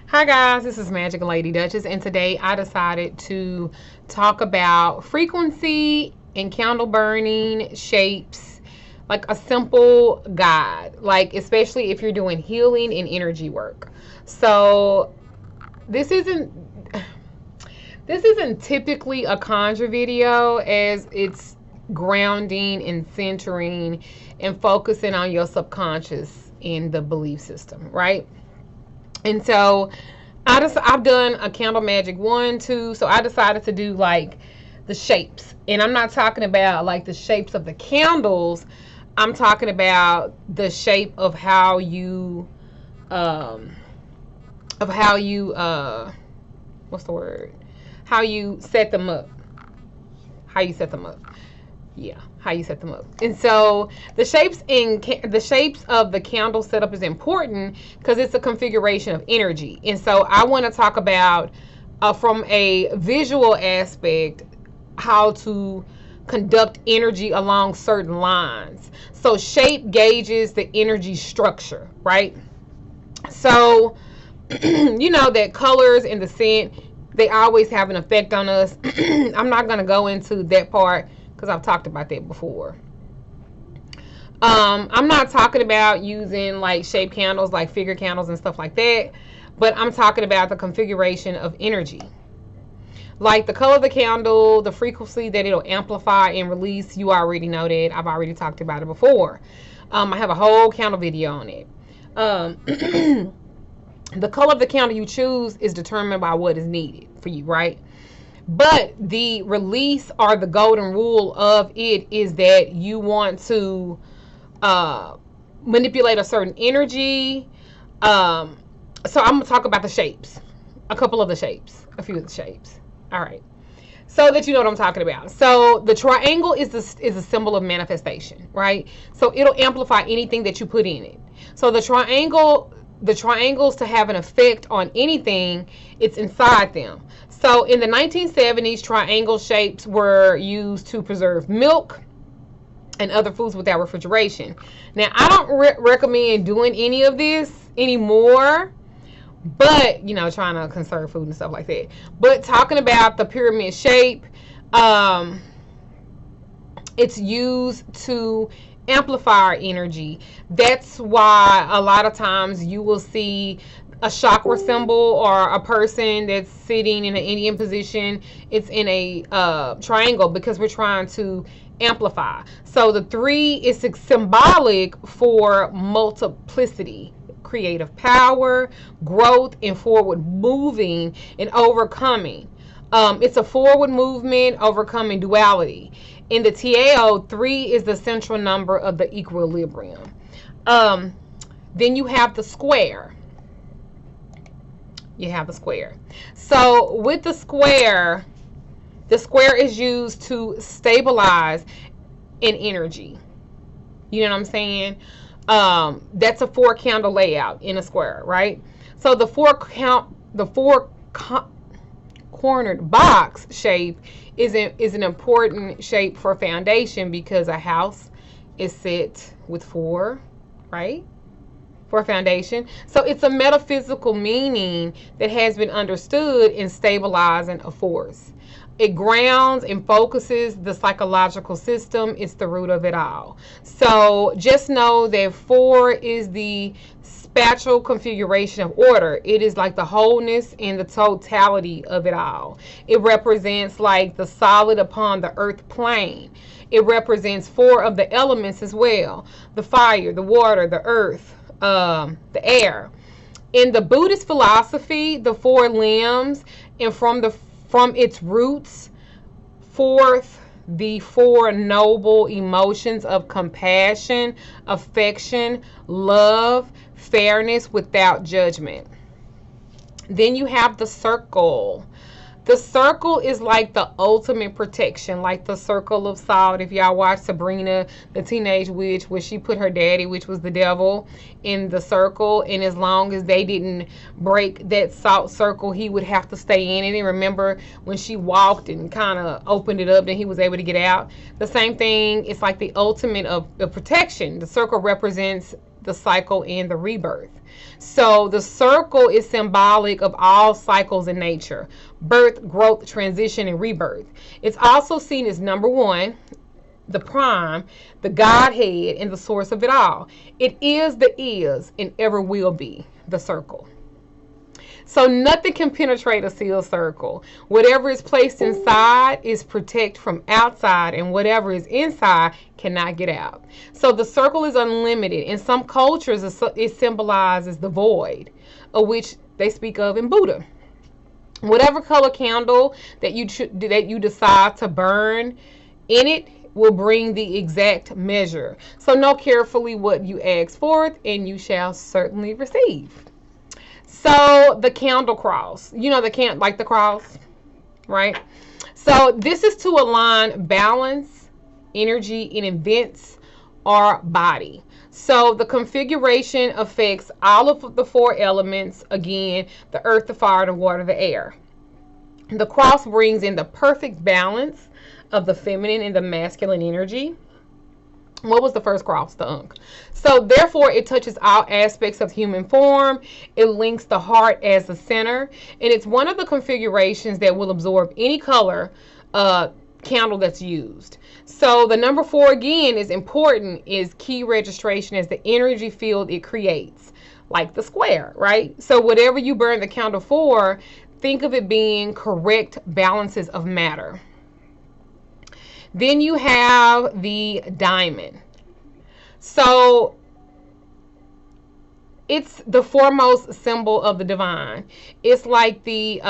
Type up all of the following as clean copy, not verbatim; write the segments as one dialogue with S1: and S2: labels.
S1: Hi guys, this is Magickal Lady Duchess, and today I decided to talk about frequency and candle burning shapes, like a simple guide, like especially if you're doing healing and energy work. So this isn't this isn't typically a conjure video, as it's grounding and centering and focusing on your subconscious and the belief system, right? And so I've done a candle magic 1, 2, so I decided to do like the shapes. And I'm not talking about like the shapes of the candles. I'm talking about the shape of how you what's the word? How you set them up. How you set them up. Yeah, how you set them up. And so the shapes of the candle setup is important because it's a configuration of energy. And so I want to talk about from a visual aspect how to conduct energy along certain lines. So shape gauges the energy structure, right? So you know that colors and the scent, they always have an effect on us. I'm not going to go into that part because I've talked about that before. I'm not talking about using like shape candles, like figure candles and stuff like that, but I'm talking about the configuration of energy. Like the color of the candle, the frequency that it'll amplify and release, you already know that. I've already talked about it before. I have a whole candle video on it. The color of the candle you choose is determined by what is needed for you, right? But the release or the golden rule of it is that you want to manipulate a certain energy. So I'm going to talk about the shapes. A couple of the shapes. A few of the shapes. All right. So that you know what I'm talking about. So the triangle is a symbol of manifestation, right? So it'll amplify anything that you put in it. So the triangles to have an effect on anything, it's inside them. So in the 1970s, triangle shapes were used to preserve milk and other foods without refrigeration. Now, I don't recommend doing any of this anymore, but, you know, trying to conserve food and stuff like that. But talking about the pyramid shape, it's used to amplify our energy. That's why a lot of times you will see a chakra symbol or a person that's sitting in an Indian position. It's in a triangle because we're trying to amplify. So the 3 is symbolic for multiplicity, creative power, growth, and forward moving and overcoming. It's a forward movement, overcoming duality. In the Tao, 3 is the central number of the equilibrium. Then you have the square. You have the square. So with the square is used to stabilize in energy. You know what I'm saying? That's a 4 candle layout in a square, right? So the four cornered box shape is an important shape for foundation because a house is set with 4, right? For foundation. So it's a metaphysical meaning that has been understood in stabilizing a force. It grounds and focuses the psychological system. It's the root of it all. So just know that 4 is the spatial configuration of order. It is like the wholeness and the totality of it all. It represents like the solid upon the earth plane. It represents 4 of the elements as well: the fire, the water, the earth, the air. In the Buddhist philosophy, the 4 limbs, and from its roots forth the 4 noble emotions of compassion, affection, love, fairness without judgment. Then you have the circle. The circle is like the ultimate protection, like the circle of salt. If y'all watch Sabrina, the teenage witch, where she put her daddy, which was the devil, in the circle, and as long as they didn't break that salt circle, he would have to stay in it. And remember when she walked and kind of opened it up, then he was able to get out. The same thing, it's like the ultimate of protection. The circle represents the cycle, and the rebirth. So the circle is symbolic of all cycles in nature: birth, growth, transition, and rebirth. It's also seen as number one, the prime, the Godhead, and the source of it all. It is and ever will be the circle. So nothing can penetrate a sealed circle. Whatever is placed inside is protected from outside, and whatever is inside cannot get out. So the circle is unlimited. In some cultures, it symbolizes the void, of which they speak of in Buddha. Whatever color candle that you decide to burn in it will bring the exact measure. So know carefully what you ask for, and you shall certainly receive. So the candle cross, like the cross, right? So this is to align balance, energy in events or body. So the configuration affects all of the four elements, again, the earth, the fire, the water, the air. The cross brings in the perfect balance of the feminine and the masculine energy. What was the first cross? The Ankh. So therefore it touches all aspects of human form. It links the heart as the center, and it's one of the configurations that will absorb any color candle that's used. So the number 4 again is important, is key registration as the energy field it creates, like the square, right? So whatever you burn the candle for, think of it being correct balances of matter. Then you have the diamond. So it's the foremost symbol of the divine. It's like the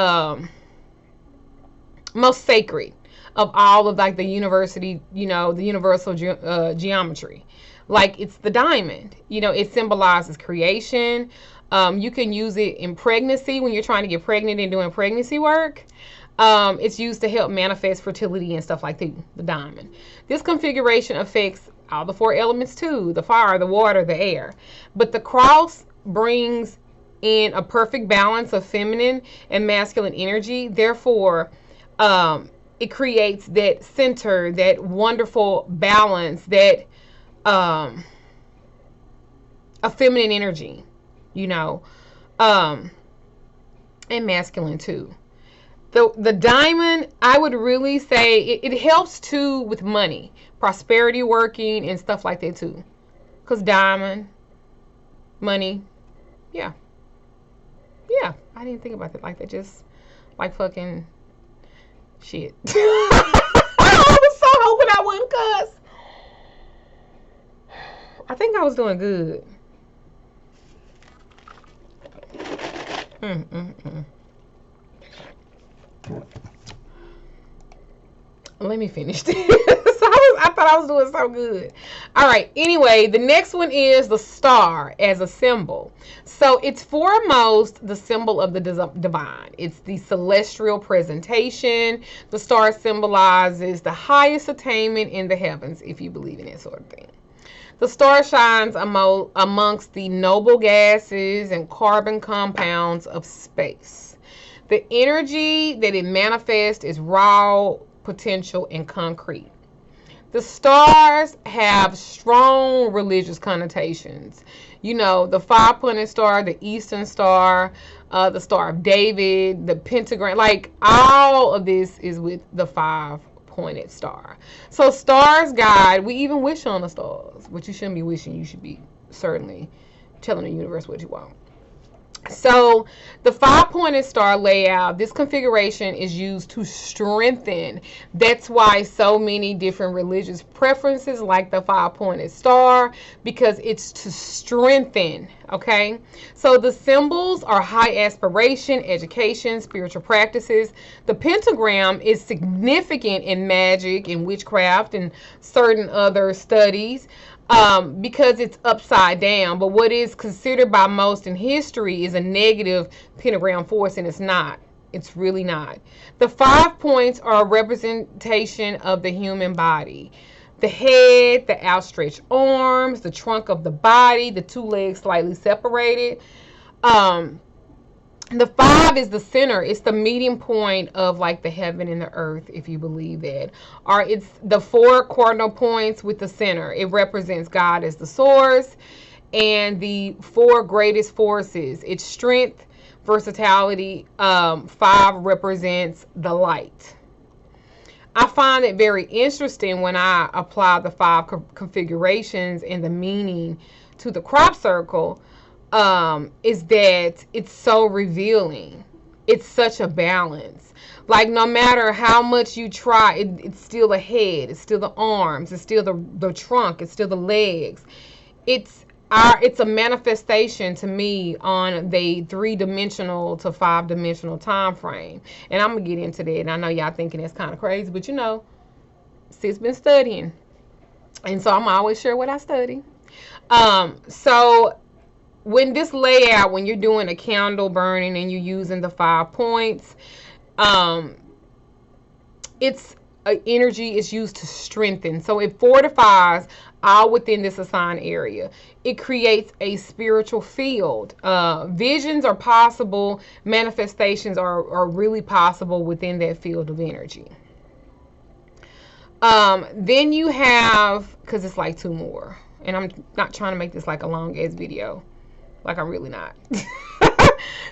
S1: most sacred of all of like the university, the universal geometry. Like it's the diamond. It symbolizes creation. You can use it in pregnancy when you're trying to get pregnant and doing pregnancy work. It's used to help manifest fertility and stuff like that, the diamond. This configuration affects all the 4 elements too, the fire, the water, the air. But the cross brings in a perfect balance of feminine and masculine energy. Therefore, it creates that center, that wonderful balance, that a feminine energy, and masculine too. The diamond, I would really say it helps too with money, prosperity working, and stuff like that too. Because diamond, money, yeah. I didn't think about that like that. Just like fucking shit. I was so hoping I wouldn't cuss. I think I was doing good. Let me finish this. I thought I was doing so good. All right. Anyway, the next one is the star as a symbol. So it's foremost the symbol of the divine. It's the celestial presentation. The star symbolizes the highest attainment in the heavens, if you believe in that sort of thing. The star shines amongst the noble gases and carbon compounds of space. The energy that it manifests is raw, potential, and concrete. The stars have strong religious connotations. The 5-pointed star, the Eastern Star, the Star of David, the pentagram, like all of this is with the 5-pointed star. So stars guide. We even wish on the stars, but you shouldn't be wishing. You should be certainly telling the universe what you want. So the 5-pointed star layout, this configuration is used to strengthen. That's why so many different religious preferences like the 5-pointed star, because it's to strengthen, okay? So the symbols are high aspiration, education, spiritual practices. The pentagram is significant in magic and witchcraft and certain other studies. Because it's upside down, but what is considered by most in history is a negative pentagram force, and it's not. It's really not. The 5 points are a representation of the human body. The head, the outstretched arms, the trunk of the body, the 2 legs slightly separated. The 5 is the center. It's the meeting point of like the heaven and the earth, if you believe that. Or it's the 4 cardinal points with the center. It represents God as the source. and the four greatest forces. It's strength, versatility. 5 represents the light. I find it very interesting when I apply the 5 configurations and the meaning to the crop circle, is that it's so revealing. It's such a balance. Like, no matter how much you try, it's still the head, it's still the arms, it's still the trunk, it's still the legs. It's a manifestation to me on the 3-dimensional to 5-dimensional time frame. And I'm gonna get into that. And I know y'all thinking it's kind of crazy, but you know, sis been studying, and so I'm always share what I study. So when this layout, when you're doing a candle burning and you're using the 5 points, it's energy is used to strengthen. So it fortifies all within this assigned area. It creates a spiritual field. Visions are possible. Manifestations are really possible within that field of energy. Then you have, because it's like 2 more, and I'm not trying to make this like a long ass video, like I'm really not.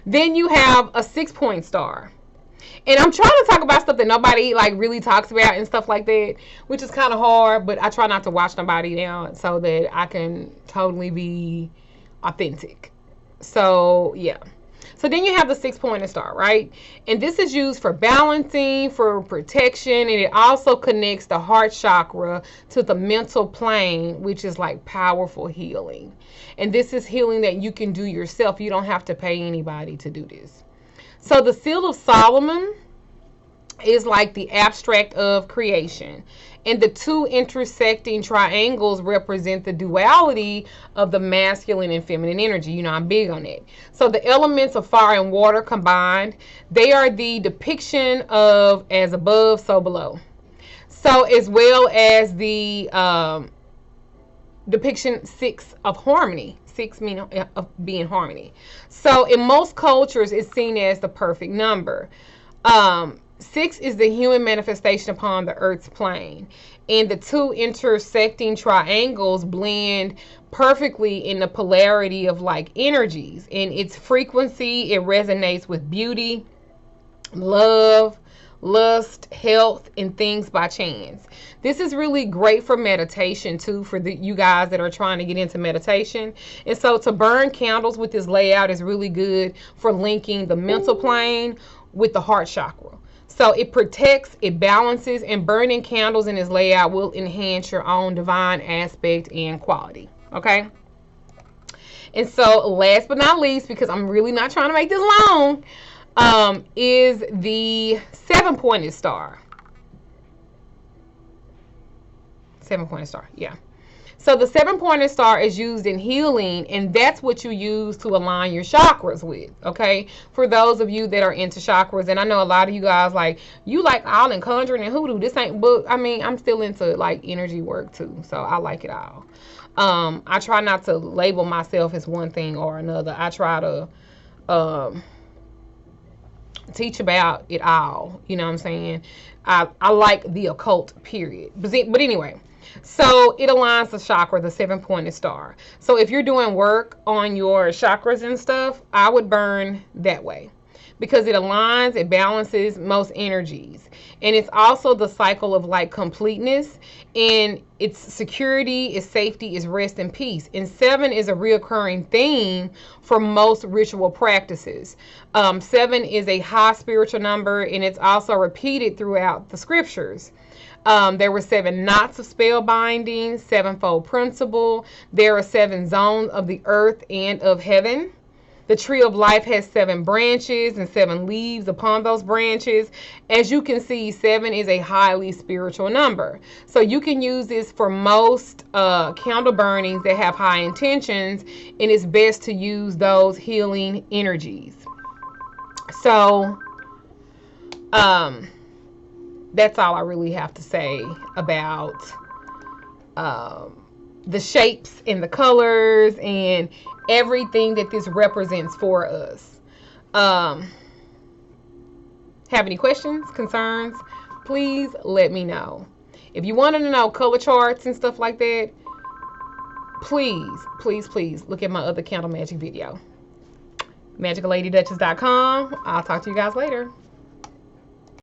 S1: Then you have a 6-point star. And I'm trying to talk about stuff that nobody like really talks about and stuff like that, which is kind of hard, but I try not to watch nobody now so that I can totally be authentic. So yeah. So then you have the 6-pointed star, right? And this is used for balancing, for protection, and it also connects the heart chakra to the mental plane, which is like powerful healing. And this is healing that you can do yourself. You don't have to pay anybody to do this. So the seal of Solomon is like the abstract of creation. And the 2 intersecting triangles represent the duality of the masculine and feminine energy. You know, I'm big on it. So the elements of fire and water combined, they are the depiction of as above, so below. So as well as the depiction 6 of harmony. 6 meaning of being harmony. So in most cultures, it's seen as the perfect number. 6 is the human manifestation upon the earth's plane. And the 2 intersecting triangles blend perfectly in the polarity of like energies. And its frequency, it resonates with beauty, love, lust, health, and things by chance. This is really great for meditation too, for you guys that are trying to get into meditation. And so to burn candles with this layout is really good for linking the mental plane with the heart chakra. So it protects, it balances, and burning candles in this layout will enhance your own divine aspect and quality. Okay. And so last but not least, because I'm really not trying to make this long, is the 7-pointed star. 7-pointed star, yeah. So the 7-pointed star is used in healing, and that's what you use to align your chakras with, okay? For those of you that are into chakras, and I know a lot of you guys like, you like all in conjuring and hoodoo. This ain't book. I mean, I'm still into like energy work too, so I like it all. I try not to label myself as one thing or another. I try to teach about it all. You know what I'm saying? I like the occult, period. But anyway, so it aligns the chakra, the 7-pointed star. So if you're doing work on your chakras and stuff, I would burn that way, because it aligns, it balances most energies. And it's also the cycle of like completeness, and it's security, it's safety, it's rest and peace. And 7 is a reoccurring theme for most ritual practices. 7 is a high spiritual number, and it's also repeated throughout the scriptures. There were 7 knots of spell binding, 7-fold principle. There are 7 zones of the earth and of heaven. The tree of life has 7 branches and 7 leaves upon those branches. As you can see, 7 is a highly spiritual number. So you can use this for most candle burnings that have high intentions, and it's best to use those healing energies. So that's all I really have to say about the shapes and the colors and everything that this represents for us. Have any questions, concerns? Please let me know. If you wanted to know color charts and stuff like that, please, please, please look at my other candle magic video. MagicalLadyDuchess.com. I'll talk to you guys later.